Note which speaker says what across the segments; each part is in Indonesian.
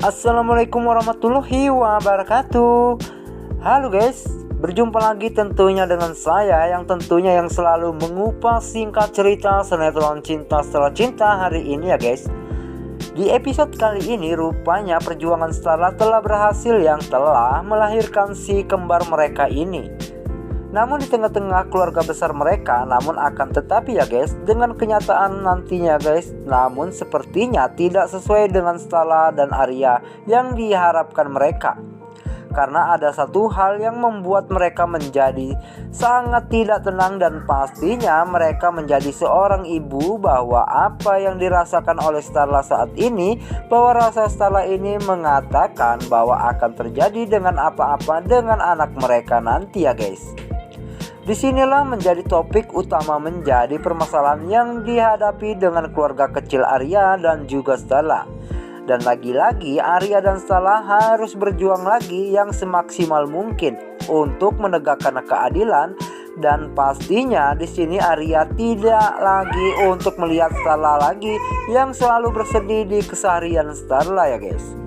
Speaker 1: Assalamualaikum warahmatullahi wabarakatuh. Halo guys, berjumpa lagi tentunya dengan saya yang tentunya yang selalu mengupas singkat cerita sinetron Cinta Setelah Cinta hari ini ya guys. Di episode kali ini rupanya perjuangan Starla telah berhasil yang telah melahirkan si kembar mereka ini. Namun di tengah-tengah keluarga besar mereka, namun akan tetapi ya guys, dengan kenyataan nantinya guys, namun sepertinya tidak sesuai dengan Starla dan Arya yang diharapkan mereka. Karena ada satu hal yang membuat mereka menjadi sangat tidak tenang, dan pastinya mereka menjadi seorang ibu bahwa apa yang dirasakan oleh Starla saat ini, bahwa rasa Starla ini mengatakan bahwa akan terjadi dengan apa-apa dengan anak mereka nanti ya guys. Disinilah menjadi topik utama, menjadi permasalahan yang dihadapi dengan keluarga kecil Arya dan juga Starla. Dan lagi-lagi Arya dan Starla harus berjuang lagi yang semaksimal mungkin untuk menegakkan keadilan. Dan pastinya di sini Arya tidak lagi untuk melihat Starla lagi yang selalu bersedih di keseharian Starla ya guys.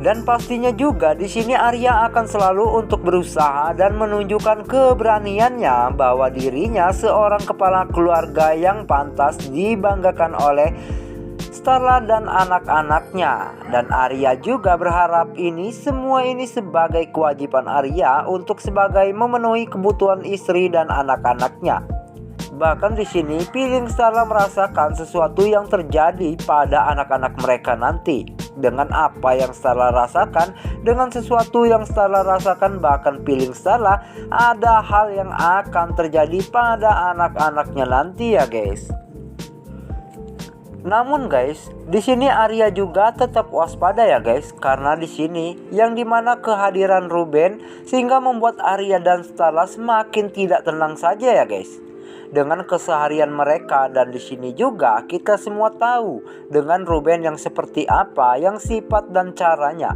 Speaker 1: Dan pastinya juga di sini Arya akan selalu untuk berusaha dan menunjukkan keberaniannya bahwa dirinya seorang kepala keluarga yang pantas dibanggakan oleh Starla dan anak-anaknya. Dan Arya juga berharap semua ini sebagai kewajiban Arya untuk sebagai memenuhi kebutuhan istri dan anak-anaknya. Bahkan di sini feeling Starla merasakan sesuatu yang terjadi pada anak-anak mereka nanti. Dengan apa yang Starla rasakan, dengan sesuatu yang Starla rasakan, bahkan feeling Starla ada hal yang akan terjadi pada anak-anaknya nanti ya guys. Namun guys, di sini Arya juga tetap waspada ya guys, karena di sini yang dimana kehadiran Ruben sehingga membuat Arya dan Starla semakin tidak tenang saja ya guys. Dengan keseharian mereka, dan di sini juga kita semua tahu dengan Ruben yang seperti apa, yang sifat dan caranya.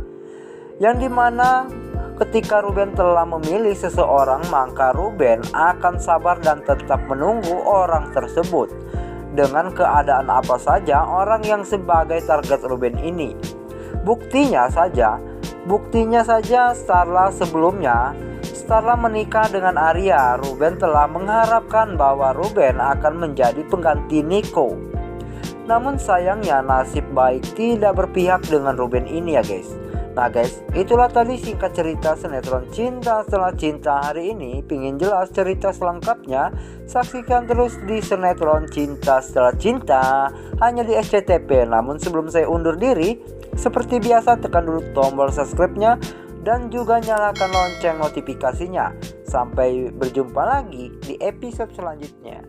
Speaker 1: Yang dimana ketika Ruben telah memilih seseorang, maka Ruben akan sabar dan tetap menunggu orang tersebut. Dengan keadaan apa saja orang yang sebagai target Ruben ini. Buktinya saja Starla sebelumnya, Starla menikah dengan Arya, Ruben telah mengharapkan bahwa Ruben akan menjadi pengganti Nico. Namun sayangnya nasib baik tidak berpihak dengan Ruben ini ya guys. Nah guys, itulah tadi singkat cerita sinetron Cinta Setelah Cinta hari ini. Pingin jelas cerita selengkapnya? Saksikan terus di sinetron Cinta Setelah Cinta hanya di SCTV. Namun sebelum saya undur diri, seperti biasa tekan dulu tombol subscribe-nya dan juga nyalakan lonceng notifikasinya. Sampai berjumpa lagi di episode selanjutnya.